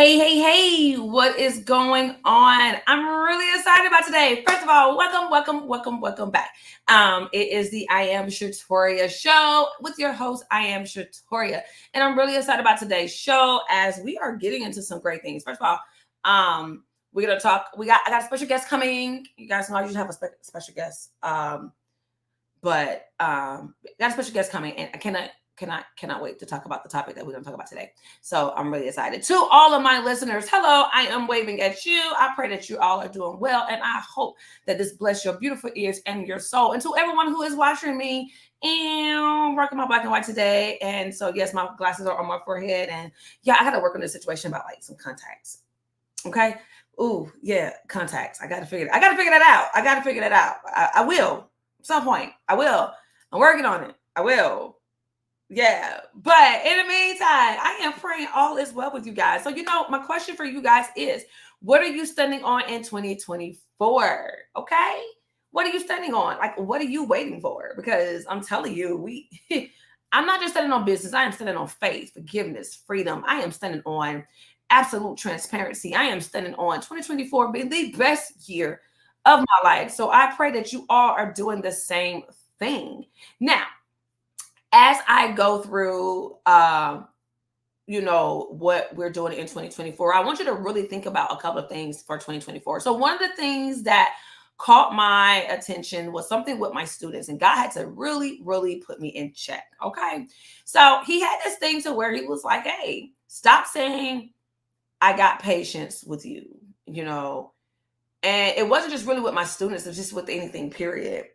Hey, what is going on? I'm really excited about today. First of all, welcome back. It is the I Am Shatoria show with your host, I Am Shatoria. And I'm really excited about today's show as we are getting into some great things. First of all, we're gonna talk. I got a special guest coming. You guys know I usually have a special guest. But got a special guest coming, and I cannot wait to talk about the topic that we're going to talk about today. So I'm really excited. To all of my listeners, hello, I am waving at you. I pray that you all are doing well, and I hope that this bless your beautiful ears and your soul. And to everyone who is watching me, and rocking my black and white today. And so yes, my glasses are on my forehead, and yeah, I got to work on this situation about like some contacts. Okay. Ooh, yeah, contacts. I got to figure that out. I will. At some point, I will. I'm working on it. I will. Yeah. But in the meantime, I am praying all is well with you guys. So, my question for you guys is, what are you standing on in 2024? Okay. What are you standing on? Like, what are you waiting for? Because I'm telling you, I'm not just standing on business. I am standing on faith, forgiveness, freedom. I am standing on absolute transparency. I am standing on 2024 being the best year of my life. So I pray that you all are doing the same thing. Now, as I go through, what we're doing in 2024, I want you to really think about a couple of things for 2024. So one of the things that caught my attention was something with my students, and God had to really, really put me in check. Okay. So he had this thing to where he was like, hey, stop saying, I got patience with you, and it wasn't just really with my students, it was just with anything, period.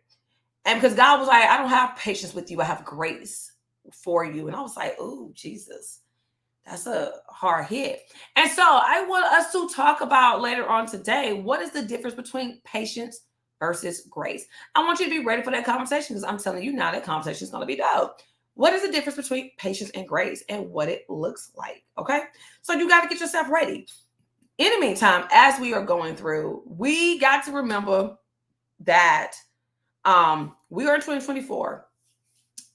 And because God was like, I don't have patience with you, I have grace for you. And I was like, oh, Jesus, that's a hard hit. And so I want us to talk about later on today, what is the difference between patience versus grace? I want you to be ready for that conversation because I'm telling you now that conversation is going to be dope. What is the difference between patience and grace and what it looks like? Okay. So you got to get yourself ready. In the meantime, as we are going through, we got to remember that we are in 2024.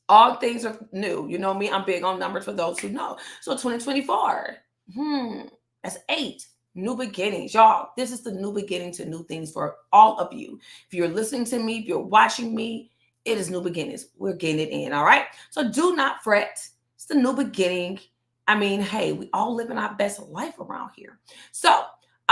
All things are new. You know me, I'm big on numbers for those who know. So 2024, that's 8 new beginnings. Y'all, this is the new beginning to new things for all of you. If you're listening to me, if you're watching me, it is new beginnings. We're getting it in, all right? So do not fret. It's the new beginning. I mean, hey, we all living our best life around here. So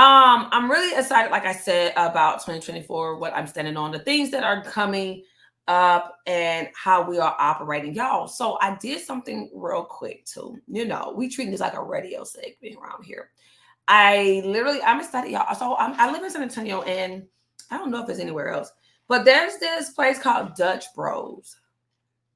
I'm really excited, like I said, about 2024, what I'm standing on, the things that are coming up and how we are operating, y'all. So I did something real quick too. We treat this like a radio segment around here. I'm excited, y'all. So I live in San Antonio, and I don't know if it's anywhere else, but there's this place called Dutch Bros.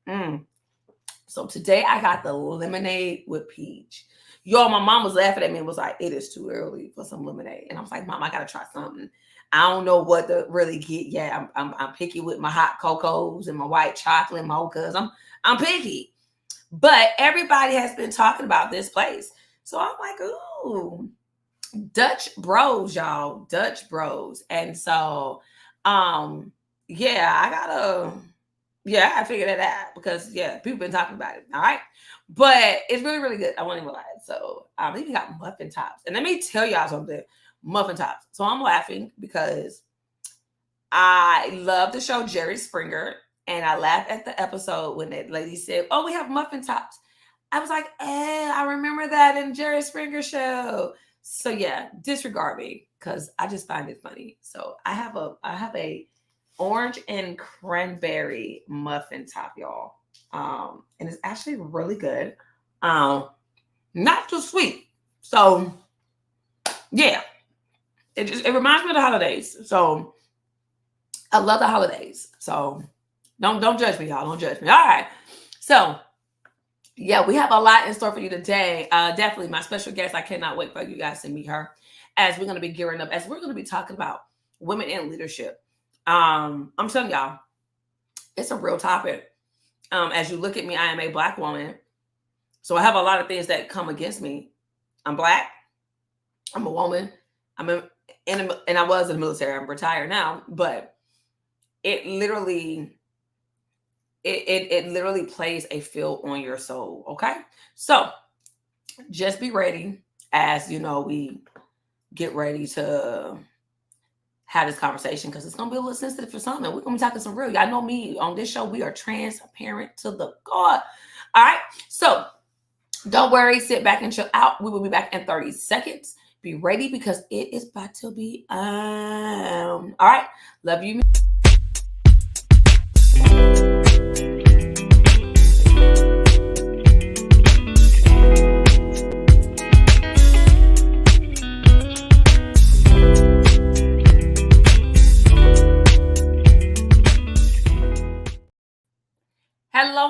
So today I got the lemonade with peach. Yo, my mom was laughing at me and was like, it is too early for some lemonade. And I was like, Mom, I gotta try something. I don't know what to really get yet. I'm picky with my hot cocos and my white chocolate mochas. I'm picky. But everybody has been talking about this place. So I'm like, ooh, Dutch Bros, y'all. Dutch Bros. And so I figured that out because people been talking about it. All right. But it's really, really good. I won't even lie. So I even got muffin tops. And let me tell y'all something. Muffin tops. So I'm laughing because I love the show Jerry Springer. And I laughed at the episode when that lady said, oh, we have muffin tops. I was like, I remember that in Jerry Springer show. So yeah, disregard me because I just find it funny. So I have a orange and cranberry muffin top, y'all. And it's actually really good. Not too sweet. So yeah, it reminds me of the holidays. So I love the holidays. So don't judge me, y'all. Don't judge me. All right. So yeah, we have a lot in store for you today. Definitely my special guest. I cannot wait for you guys to meet her as we're going to be gearing up, as we're going to be talking about women in leadership. I'm telling y'all, it's a real topic. As you look at me, I am a Black woman. So I have a lot of things that come against me. I'm Black. I'm a woman. And I was in the military. I'm retired now, but it literally plays a feel on your soul. Okay. So just be ready as we get ready to have this conversation, because it's gonna be a little sensitive for some, and we're gonna be talking some real. Y'all know me on this show. We are transparent to the God. All right, so don't worry, sit back and chill out. We will be back in 30 seconds. Be ready because it is about to be all right. Love you.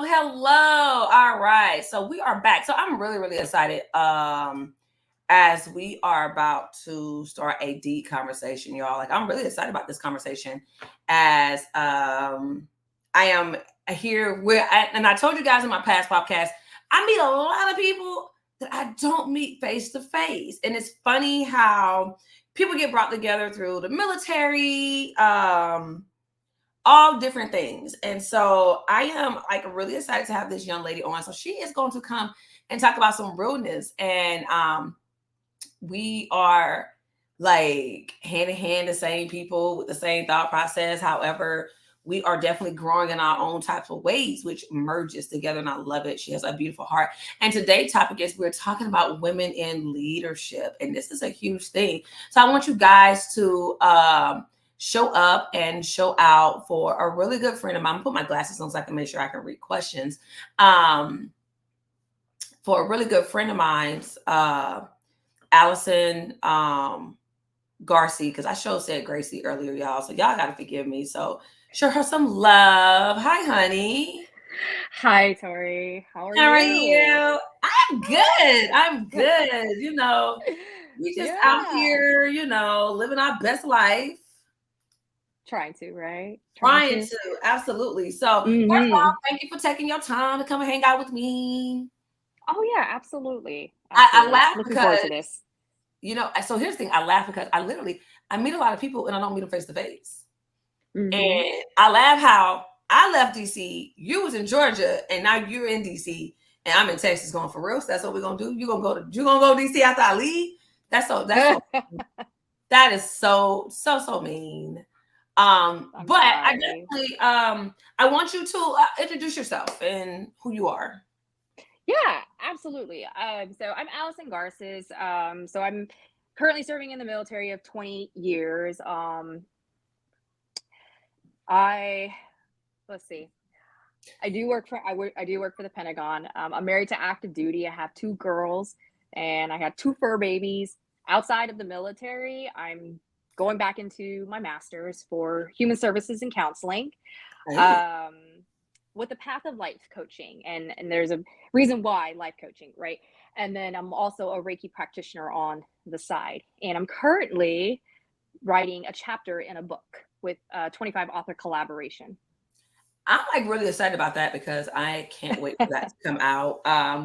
Hello. All right. So we are back. So I'm really, really excited. As we are about to start a deep conversation, y'all. Like, I'm really excited about this conversation as I am here and I told you guys in my past podcast, I meet a lot of people that I don't meet face to face. And it's funny how people get brought together through the military, all different things. And so I am like really excited to have this young lady on. So she is going to come and talk about some realness. And we are like hand in hand, the same people with the same thought process. However, we are definitely growing in our own types of ways, which merges together. And I love it. She has a beautiful heart. And today's topic is we're talking about women in leadership. And this is a huge thing. So I want you guys to show up and show out for a really good friend of mine. I'm put my glasses on so I can make sure I can read questions. For a really good friend of mine's, Allison Garces, because I said Gracie earlier, y'all. So y'all got to forgive me. So show her some love. Hi, honey. Hi, Tori. How are How you? are you? I'm good. I'm good. We just out here, living our best life. Trying to, right? Trying to. Absolutely. So first of all, thank you for taking your time to come and hang out with me. Oh yeah, absolutely. I laugh Looking because forward to this. so here's the thing. I laugh because I meet a lot of people and I don't meet them face to face. And I laugh how I left DC, you was in Georgia, and now you're in DC, and I'm in Texas going for real. So that's what we're gonna do. You're gonna go DC after I leave. That's so that is so mean. But I definitely I want you to introduce yourself and who you are. Yeah, absolutely. So I'm Allison Garces. So I'm currently serving in the military of 20 years. Let's see. I do work for the Pentagon. I'm married to active duty. I have 2 girls and I have 2 fur babies. Outside of the military, I'm going back into my master's for human services and counseling. With the path of life coaching, and there's a reason why life coaching, right? And then I'm also a Reiki practitioner on the side, and I'm currently writing a chapter in a book with 25 author collaboration. I'm like really excited about that because I can't wait for that to come out.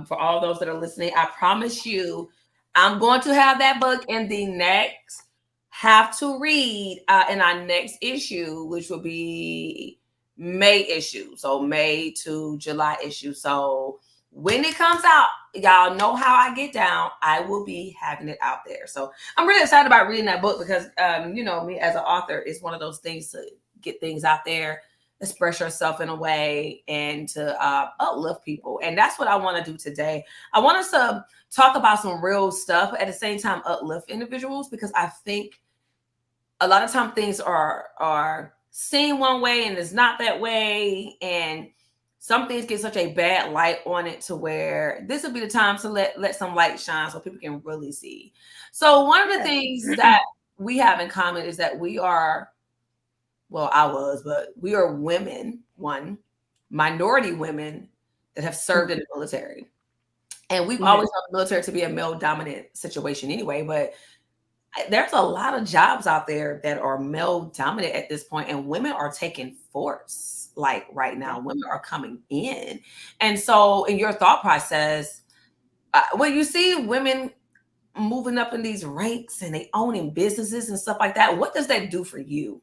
For all those that are listening, I promise you, I'm going to have that book in the next have to read in our next issue, which will be May issue. So May to July issue. So when it comes out, y'all know how I get down. I will be having it out there. So I'm really excited about reading that book because, me as an author, it's one of those things to get things out there, express yourself in a way, and to uplift people. And that's what I want to do today. I want us to talk about some real stuff, at the same time uplift individuals, because I think a lot of time things are seen one way and it's not that way, and some things get such a bad light on it to where this would be the time to let some light shine so people can really see. So one of the things that we have in common is that we are, but we are women, minority women that have served in the military. And we've always known the military to be a male dominant situation anyway, but there's a lot of jobs out there that are male dominant at this point, and women are taking force. Like right now, women are coming in. And so in your thought process, when you see women moving up in these ranks and they owning businesses and stuff like that, what does that do for you?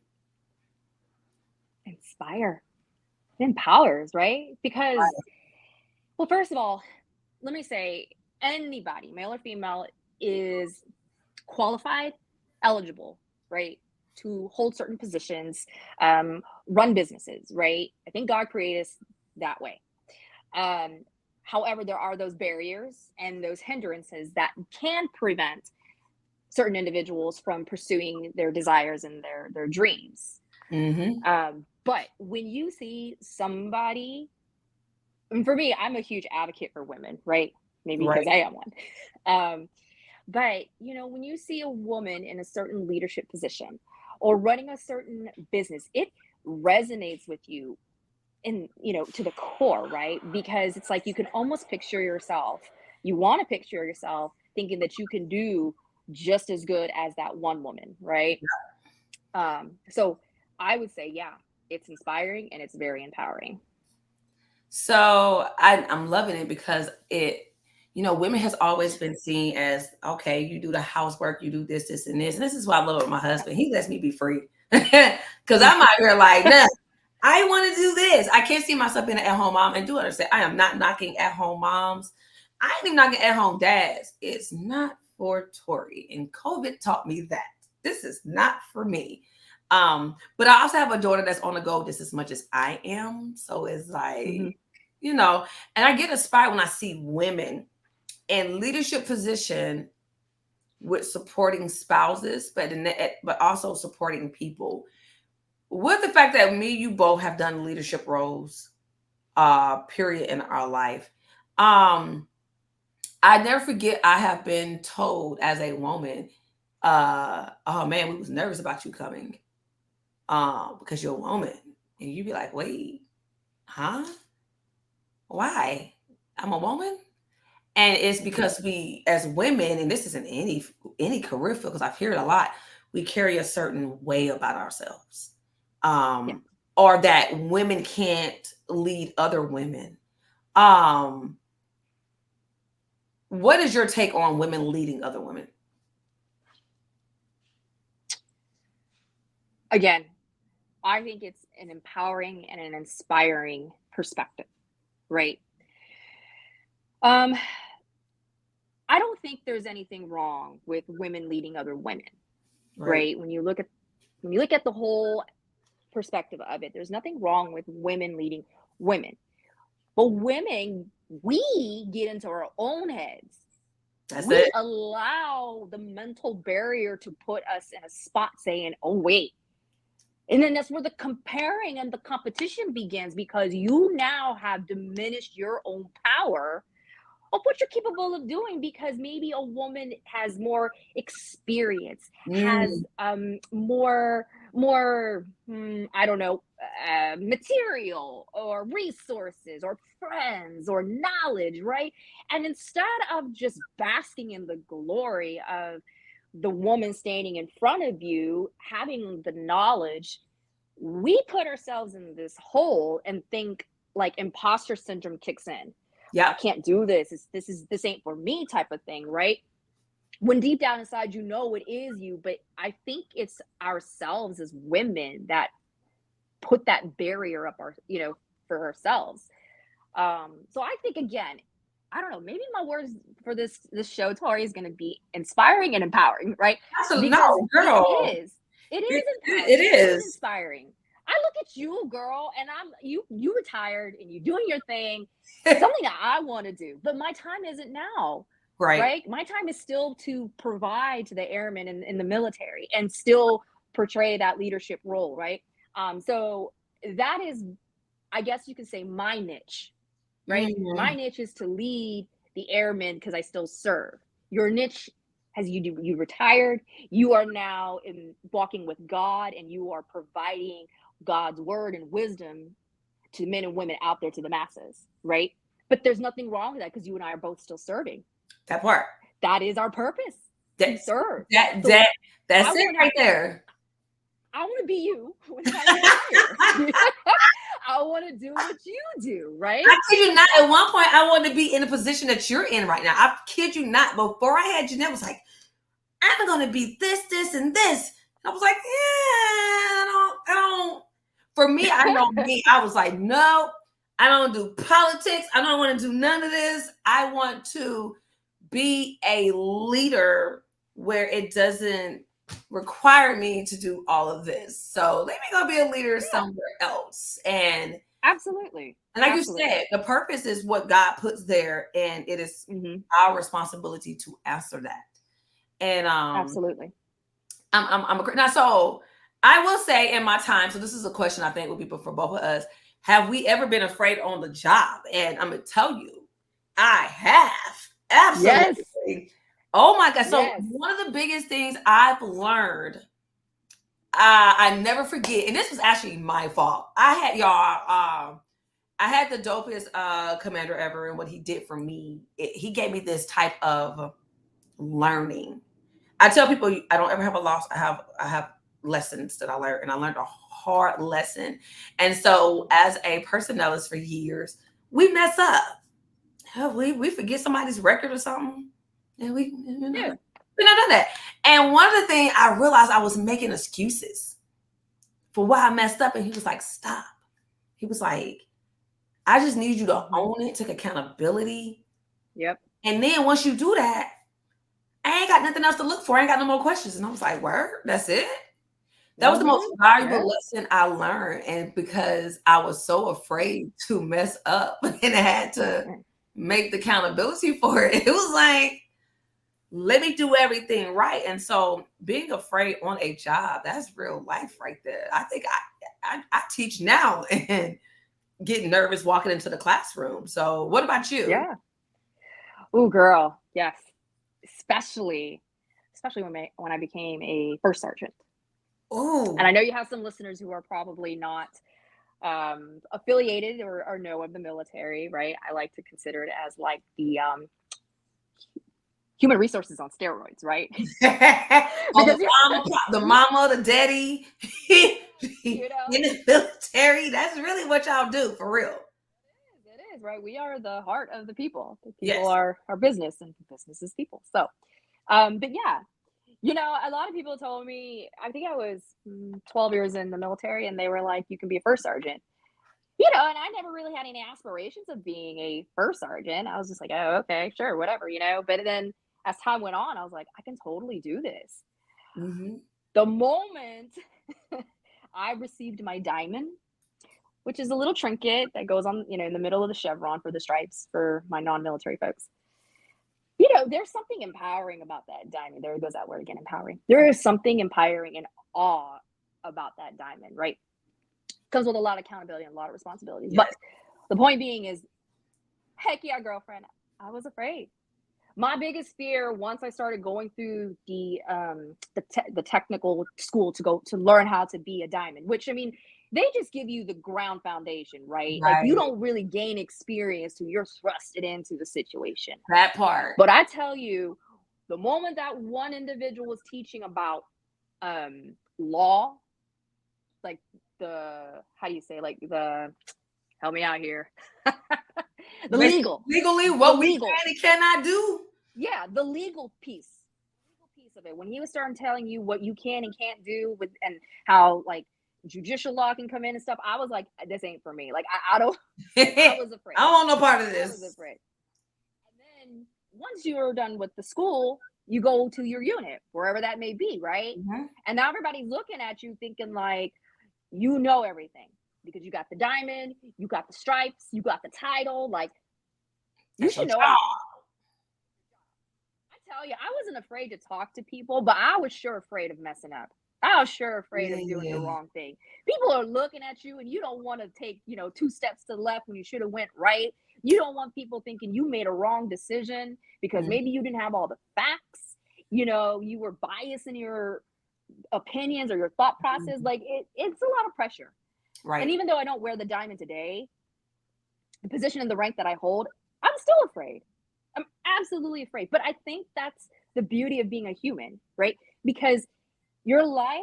Inspire. It empowers, right? Because, well, first of all, let me say, anybody, male or female, is qualified, eligible, right, to hold certain positions, run businesses, right? I think God created us that way. Um, However, there are those barriers and those hindrances that can prevent certain individuals from pursuing their desires and their dreams. Mm-hmm. But when you see somebody, and for me, I'm a huge advocate for women, right? Maybe because Right. I am one. Um, but when you see a woman in a certain leadership position or running a certain business, it resonates with you in to the core, right? Because it's like you can almost picture yourself. You want to picture yourself thinking that you can do just as good as that one woman, right? So I would say, yeah, it's inspiring and it's very empowering. So I'm loving it because women has always been seen as, okay, you do the housework, you do this, this, and this. And this is why I love my husband. He lets me be free. Because I'm out here like, nah, I want to do this. I can't see myself being an at-home mom. And do understand, I am not knocking at-home moms. I ain't even knocking at-home dads. It's not for Tori. And COVID taught me that. This is not for me. But I also have a daughter that's on the go just as much as I am. So it's like, Mm-hmm. And I get inspired when I see women in leadership position with supporting spouses, but also supporting people. With the fact that me, you both have done leadership roles, period, in our life. I never forget I have been told as a woman, oh man, we was nervous about you coming. Because you're a woman. And you'd be like, wait, huh? Why? I'm a woman? And it's because we, as women, and this isn't any career field, because I've heard it a lot, we carry a certain way about ourselves. Yeah. Or that women can't lead other women. What is your take on women leading other women? Again, I think it's an empowering and an inspiring perspective, right? I don't think there's anything wrong with women leading other women, Right. right? When you look at the whole perspective of it, there's nothing wrong with women leading women. But women, we get into our own heads. That's We it. allow the mental barrier to put us in a spot saying, oh, wait. And then that's where the comparing and the competition begins, because you now have diminished your own power of what you're capable of doing, because maybe a woman has more experience, has more I don't know, material or resources or friends or knowledge, right? And instead of just basking in the glory of the woman standing in front of you having the knowledge, we put ourselves in this hole and think like imposter syndrome kicks in. I Yeah. can't do this. This ain't for me type of thing, right? When deep down inside it is you, but I think it's ourselves as women that put that barrier up for ourselves. So I think, again, I don't know, maybe my words for this show, Tori, is going to be inspiring and empowering, right? Absolutely. Because No, girl. it is empowering. It It is is. inspiring. I look at you, girl, and you retired and you doing your thing, something that I want to do, but my time isn't now. Right. Right? My time is still to provide to the airmen in the military and still portray that leadership role, right? So that is, I guess you could say, my niche, right? My niche is to lead the airmen because I still serve. Your niche, has you retired, you are now walking with God, and you are providing God's word and wisdom to men and women out there, to the masses, right? But there's nothing wrong with that, because you and I are both still serving. That part. That is our purpose, to serve. That's I it right there. I want to be you when I retire. I want to do what you do, right? I kid you not. At one point, I wanted to be in the position that you're in right now. I kid you not. Before I had Jeanette, was like, I'm going to be this, this, and this. And I was like, yeah, I don't. For me, I know me. I was like, no, I don't do politics. I don't want to do none of this. I want to be a leader where it doesn't require me to do all of this. So let me go be a leader somewhere else. Absolutely. And like Absolutely. you said, the purpose is what God puts there, and it is our responsibility to answer that. And Absolutely. I'm a now. So I will say, in my time, so this is a question I think would be for both of us. Have we ever been afraid on the job? And I'm gonna tell you, I have absolutely. Yes. Oh my God! So Yes. one of the biggest things I've learned, I never forget, and this was actually my fault. I had y'all. I had the dopest commander ever, and what he did for me, he gave me this type of learning. I tell people I don't ever have a loss. I have lessons that I learned, and I learned a hard lesson. And so, as a personnelist for years, we mess up. Hell, we forget somebody's record or something, and we not done that. And one of the things I realized, I was making excuses for why I messed up, and he was like, "Stop." He was like, I just need you to own it, take accountability. Yep. And then once you do that, I ain't got nothing else to look for. I ain't got no more questions. And I was like, word, that's it. That was the most valuable lesson I learned. And because I was so afraid to mess up and I had to make the accountability for it, it was like, let me do everything right. And so being afraid on a job, that's real life right there. I think I teach now and getting nervous walking into the classroom. So what about you? Yeah. Oh, girl. Yes. Especially when I became a first sergeant. Oh. And I know you have some listeners who are probably not affiliated or know of the military, right? I like to consider it as like the human resources on steroids, right? Because the mama, the daddy, you know, in the military, that's really what y'all do for real. It is, right? We are the heart of the people. The people are our business, and business is people. So, but yeah, you know, a lot of people told me, I think I was 12 years in the military, and they were like, you can be a first sergeant. You know, and I never really had any aspirations of being a first sergeant. I was just like, oh, okay, sure, whatever, you know. But then as time went on, I was like, I can totally do this. The moment I received my diamond, which is a little trinket that goes on, you know, in the middle of the chevron for the stripes for my non-military folks. You know, there's something empowering about that diamond. There goes that word again, empowering. There is something empowering and awe about that diamond, right? Comes with a lot of accountability and a lot of responsibilities. Yes. But the point being is, heck yeah, girlfriend, I was afraid. My biggest fear once I started going through the technical school to learn how to be a diamond, which I mean, they just give you the ground foundation, right? Like you don't really gain experience till you're thrusted into the situation. That part. But I tell you, the moment that one individual was teaching about law, like how do you say, like help me out here. Legally, what we can and cannot do. Yeah, the legal piece of it. When he was starting telling you what you can and can't do with, and how like judicial law can come in and stuff, I was like, this ain't for me. Like I don't. I was afraid. I don't want no part of this. I was afraid. And then once you're done with the school, you go to your unit, wherever that may be, right? And now everybody's looking at you, thinking like, you know everything. Because you got the diamond, you got the stripes, you got the title, like you should know everything. I tell you, I wasn't afraid to talk to people, but I was sure afraid of messing up. I was sure afraid of doing the wrong thing. People are looking at you and you don't want to take, 2 steps to the left when you should have went right. You don't want people thinking you made a wrong decision because maybe you didn't have all the facts. You were biased in your opinions or your thought process. Like it's a lot of pressure. Right. And even though I don't wear the diamond today, the position and the rank that I hold, I'm still afraid. I'm absolutely afraid. But I think that's the beauty of being a human, right? Because your life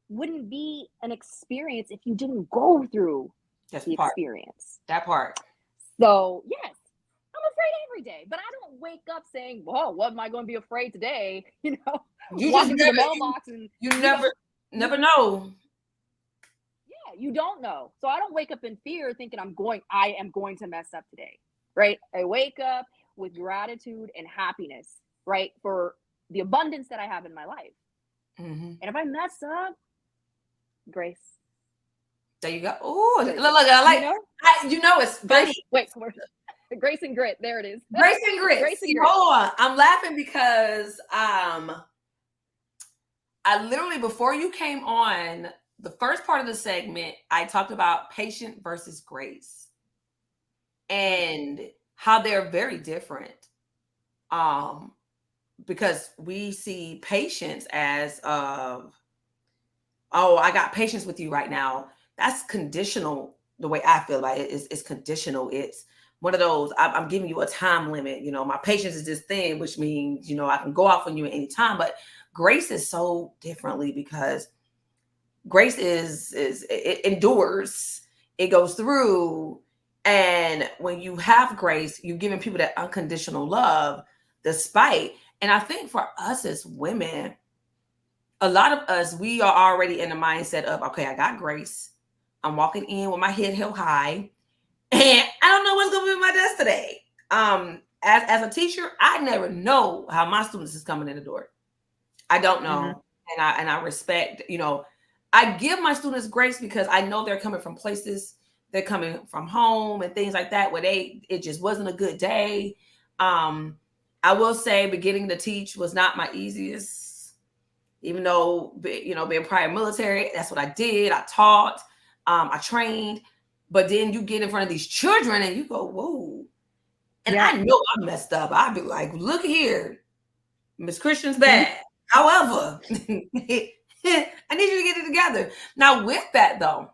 wouldn't be an experience if you didn't go through the experience. That part. So, yes, I'm afraid every day. But I don't wake up saying, whoa, what am I going to be afraid today? You walk into the mailbox and you never know. You don't know. So I don't wake up in fear thinking I am going to mess up today, right? I wake up with gratitude and happiness, right? For the abundance that I have in my life. Mm-hmm. And if I mess up, grace. There you go. Oh, look, I like, it's funny. Grace and grit. There it is. Grace and grit. Grace and grit. Hold on. I'm laughing because I literally, before you came on, the first part of the segment, I talked about patient versus grace and how they're very different. Because we see patience as oh, I got patience with you right now. That's conditional. The way I feel about it is conditional. It's one of those, I'm giving you a time limit. My patience is this thing, which means, I can go off on you at any time. But grace is so differently, because grace it endures, it goes through. And when you have grace, you're giving people that unconditional love despite. And I think for us as women, a lot of us, we are already in the mindset of, okay, I got grace. I'm walking in with my head held high, and I don't know what's going to be my desk today. As a teacher, I never know how my students is coming in the door. I don't know. Mm-hmm. And I respect, I give my students grace because I know they're coming from places, they're coming from home and things like that, where it just wasn't a good day. I will say beginning to teach was not my easiest, even though, being prior military, that's what I did. I taught, I trained, but then you get in front of these children and you go, whoa. And I know I messed up. I'd be like, look here, Miss Christian's bad. However, I need you to get it together. Now, with that though,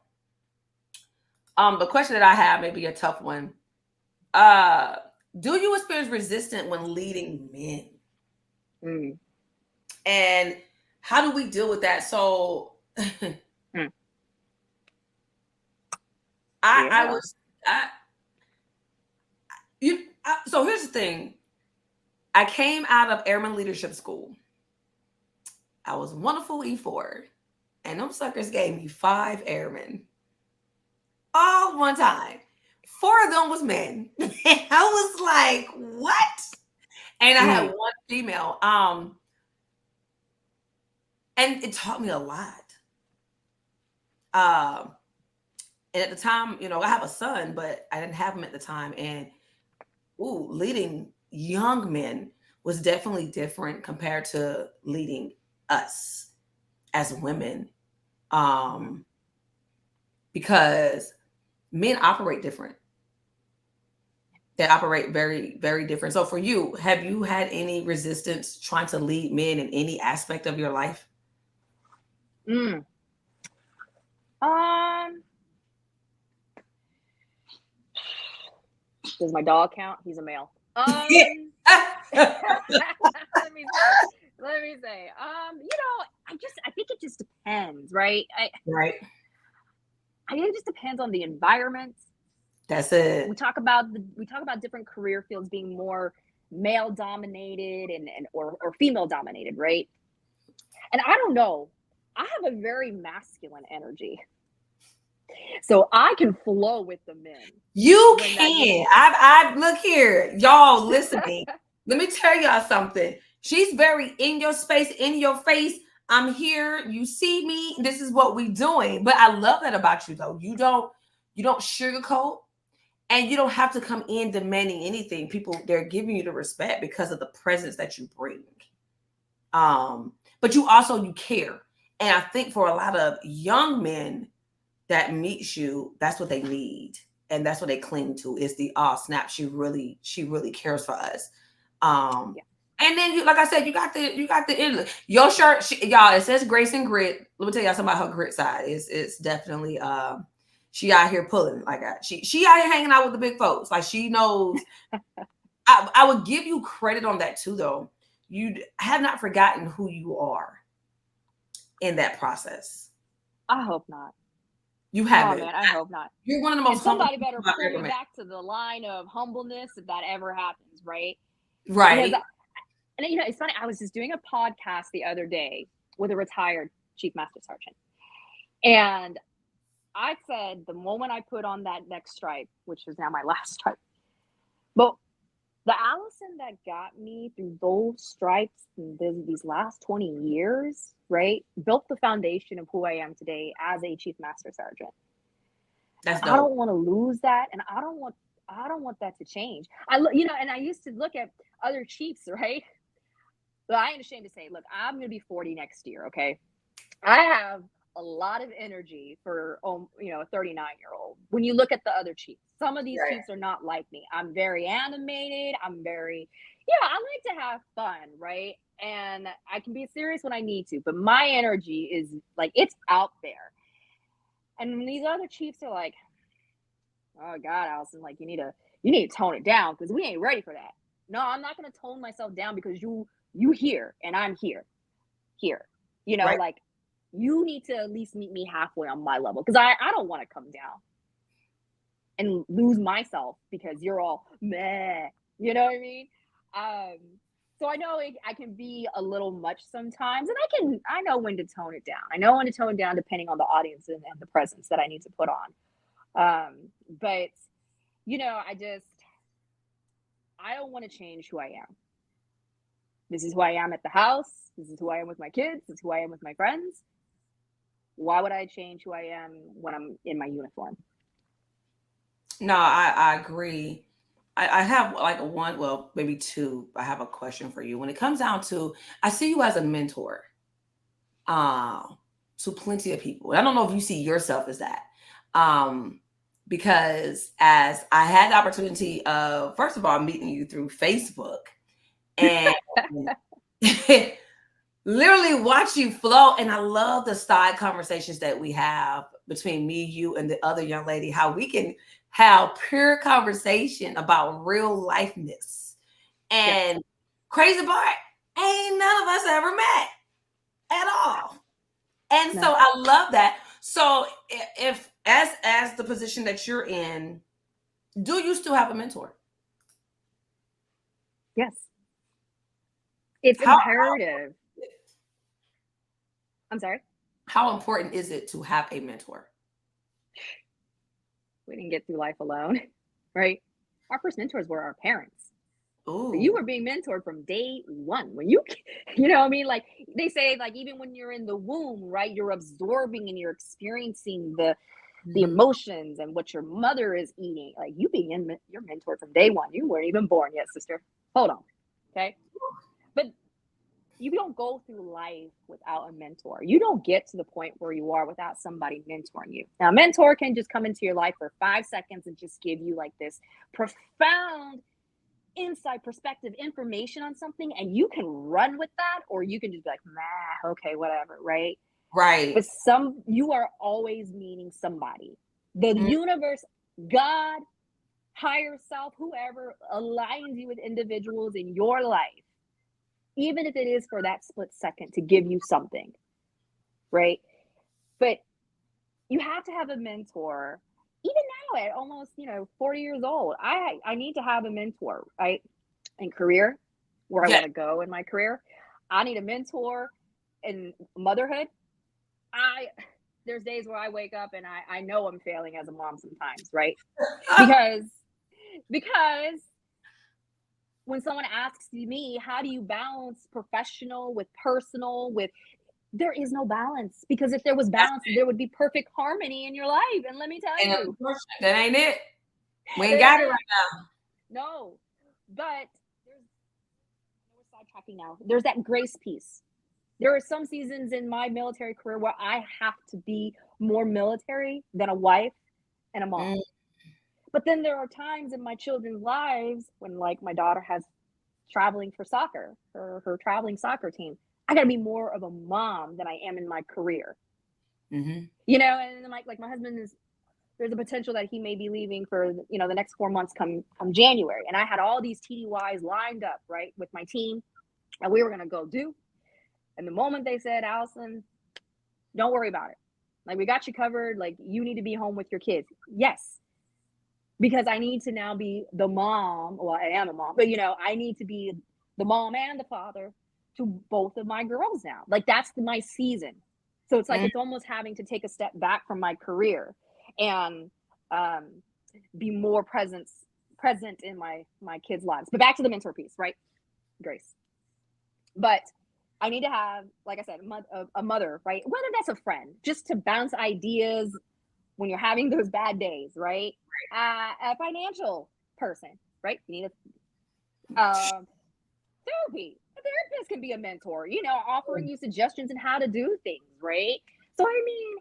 the question that I have may be a tough one. Do you experience resistance when leading men? And how do we deal with that? So, so here's the thing. I came out of Airman Leadership School. I was wonderful E4, and them suckers gave me 5 airmen all one time. 4 of them was men. And I was like, what? And I had 1 female. And it taught me a lot. And at the time, I have a son, but I didn't have him at the time. And leading young men was definitely different compared to leading us as women. Because men operate different. They operate very, very different. So for you, have you had any resistance trying to lead men in any aspect of your life? Does my dog count? He's a male. Let me say. I think it just depends, right? Right. I think it just depends on the environment. That's it. We talk about different career fields being more male dominated or female dominated, right? And I don't know. I have a very masculine energy. So I can flow with the men. You can. I look here, y'all listening. Let me tell y'all something. She's very in your space, in your face. I'm here. You see me. This is what we doing. But I love that about you, though. You don't sugarcoat, and you don't have to come in demanding anything. People, they're giving you the respect because of the presence that you bring. But you care. And I think for a lot of young men that meets you, that's what they need. And that's what they cling to is the, snap, she really cares for us. And then like I said, you got the your shirt, y'all, it says grace and grit. Let me tell y'all something about her grit side. It's definitely she out here pulling, like she out here hanging out with the big folks. Like she knows. I would give you credit on that too, though. You have not forgotten who you are in that process. I hope not. You haven't. Oh, man, I hope not. You're one of the most humble. Somebody better pull me back to the line of humbleness if that ever happens, right? Right. And it's funny. I was just doing a podcast the other day with a retired Chief Master Sergeant, and I said the moment I put on that next stripe, which is now my last stripe, but The Allison that got me through those stripes and these last 20 years, right, built the foundation of who I am today as a chief master sergeant. And That's I don't dope. want to lose that, and I don't want that to change. And I used to look at other chiefs, right? But I ain't ashamed to say, look, I'm gonna be 40 next year, okay? I have a lot of energy for a 39-year-old. When you look at the other chiefs, some of these Right. chiefs are not like me. I'm very animated. I like to have fun, right? And I can be serious when I need to, but my energy is like it's out there. And when these other chiefs are like, oh God, Allison, like you need to tone it down because we ain't ready for that. No, I'm not gonna tone myself down because you here and I'm here. Right. Like you need to at least meet me halfway on my level because I don't want to come down and lose myself because you're all meh. You know what I mean? Um, so I know I can be a little much sometimes, and I know when to tone it down. I know when to tone it down depending on the audience and the presence that I need to put on. But I don't want to change who I am. This is who I am at the house. This is who I am with my kids. This is who I am with my friends. Why would I change who I am when I'm in my uniform? No, I agree. I have like one, well, maybe two. I have a question for you. When it comes down to, I see you as a mentor uh, to plenty of people. I don't know if you see yourself as that. Um, because as I had the opportunity of, first of all, meeting you through Facebook and literally watch you flow. And I love the side conversations that we have between me, you, and the other young lady, how we can have pure conversation about real lifeness. Yes. And crazy part, ain't none of us ever met at all. And No. so I love that. So if as the position that you're in, do you still have a mentor? Yes. It's How imperative. I'm sorry. how important is it to have a mentor? We didn't get through life alone, right? Our first mentors were our parents. So you Ooh. were being mentored from day one. When you know what I mean? Like they say, like even when you're in the womb, right? You're absorbing and you're experiencing the Mhm. emotions and what your mother is eating. Like you're mentored from day one. You weren't even born yet, sister. Hold on. Okay. But you don't go through life without a mentor. You don't get to the point where you are without somebody mentoring you. Now, a mentor can just come into your life for 5 seconds and just give you like this profound insight, perspective, information on something, and you can run with that, or you can just be like, nah, okay, whatever, right? Right. But you are always meeting somebody. The Mm. universe, God, higher self, whoever aligns you with individuals in your life, even if it is for that split second to give you something, right? But you have to have a mentor. Even now at almost, 40 years old, I need to have a mentor, right? In career, where I Yeah. want to go in my career. I need a mentor in motherhood. I There's days where I wake up and I know I'm failing as a mom sometimes, right? Because because when someone asks me, how do you balance professional with personal with there is no balance because if there was That's balance, there would be perfect harmony in your life. And let me tell and you, unfortunately, that ain't it. We ain't there got it right isn't. No, but we're sidetracking now. There's that grace piece. There are some seasons in my military career where I have to be more military than a wife and a now. mom. But then there are times in my children's lives when, like, my daughter has traveling for soccer, her traveling soccer team. I got to be more of a mom than I am in my career. Mm-hmm. And like my husband is there's a potential that he may be leaving for the next 4 months come January, and I had all these TDYs lined up right with my team, and we were gonna go do. And the moment they said, Allison, don't worry about it. Like, we got you covered. Like, you need to be home with your kids. Yes. Because I need to now be the mom. Well, I am a mom, but I need to be the mom and the father to both of my girls now. Like, that's my season. So it's like, Mm-hmm. it's almost having to take a step back from my career and be more present in my kids' lives. But back to the mentor piece, right, Grace? But I need to have, like I said, a mother, right? Whether that's a friend, just to bounce ideas when you're having those bad days, right? A financial person, right? You need therapy. A therapist can be a mentor, you know, offering you suggestions on how to do things, right? So I mean,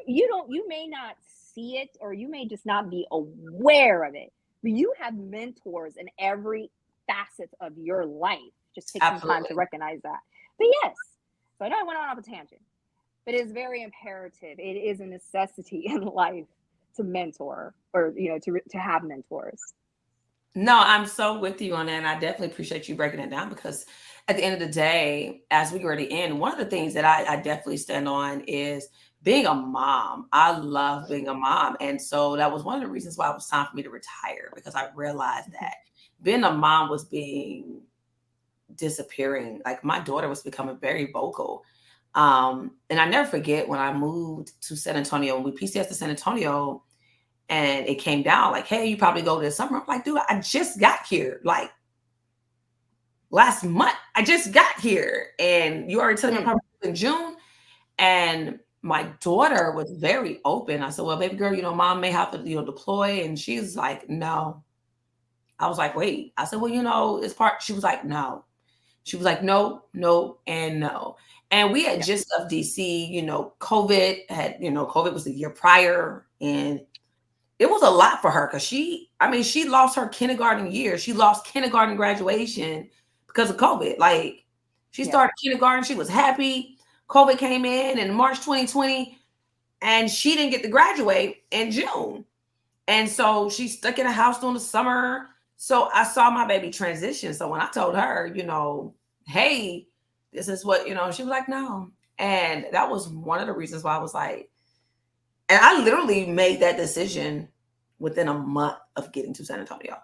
you may not see it, or you may just not be aware of it, but you have mentors in every facet of your life. Just take some time to recognize that. But yes, so I know I went on off a tangent, but it is very imperative. It is a necessity in life to mentor, or, you know, to have mentors. No, I'm so with you on that. And I definitely appreciate you breaking it down, because at the end of the day, as we were to end, one of the things that I definitely stand on is being a mom. I love being a mom. And so that was one of the reasons why it was time for me to retire, because I realized that being a mom was disappearing. Like, my daughter was becoming very vocal. And I never forget when I moved to San Antonio, and we PCS to San Antonio, and it came down like, hey, you probably go this summer. I'm like, dude, I just got here. Like, last month, I just got here. And you already telling me I'm probably in June. And my daughter was very open. I said, well, baby girl, you know, mom may have to, you know, deploy. And she's like, no. I was like, wait. I said, well, you know, it's part. She was like, no. She was like, no, no, and no. And we had just left DC, you know, COVID was the year prior. And it was a lot for her, because she lost her kindergarten year. She lost kindergarten graduation because of COVID. Like, she started kindergarten. She was happy. COVID came in March 2020, and she didn't get to graduate in June. And so she's stuck in a house during the summer. So I saw my baby transition. So when I told her, you know, hey, this is what, you know, she was like, no. And that was one of the reasons why I was like, and I literally made that decision within a month of getting to San Antonio.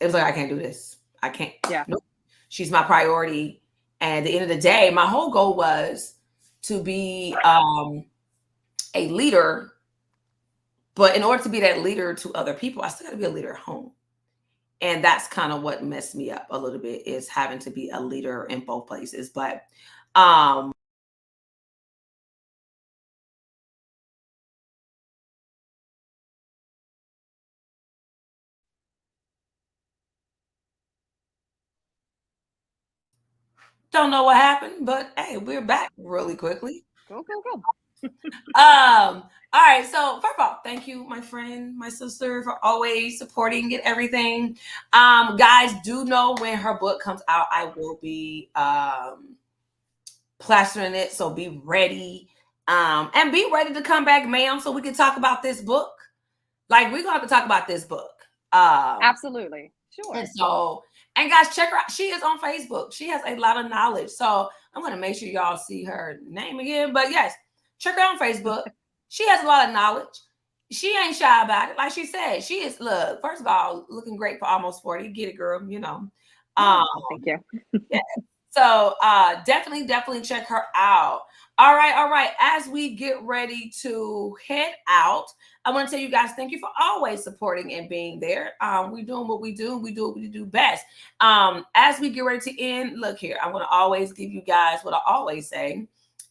It was like, I can't do this. I can't. Yeah. Nope. She's my priority. And at the end of the day, my whole goal was to be a leader. But in order to be that leader to other people, I still got to be a leader at home. And that's kind of what messed me up a little bit, is having to be a leader in both places. But don't know what happened, but hey, we're back really quickly. Go. All right. So first of all, thank you, my friend, my sister, for always supporting and everything. Guys, do know when her book comes out, I will be plastering it. So be ready. And be ready to come back, ma'am, so we can talk about this book. Like, we're gonna have to talk about this book. Absolutely. Sure. And guys, check her out. She is on Facebook. She has a lot of knowledge. So I'm gonna make sure y'all see her name again. But yes, check her out on Facebook. She has a lot of knowledge. She ain't shy about it. Like she said, she is, look, first of all, looking great for almost 40. Get it, girl, you know. Thank you. Yeah. So definitely check her out. All right. As we get ready to head out, I want to tell you guys, thank you for always supporting and being there. We're doing what we do. We do what we do best. As we get ready to end, look here, I want to always give you guys what I always say.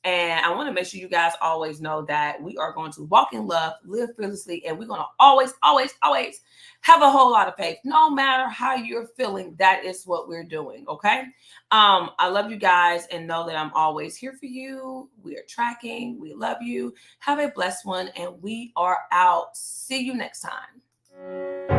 And I want to make sure you guys always know that we are going to walk in love, live fearlessly, and we're going to always have a whole lot of faith. No matter how you're feeling, that is what we're doing, okay? I love you guys, and know that I'm always here for you. We are tracking. We love you. Have a blessed one, and we are out. See you next time.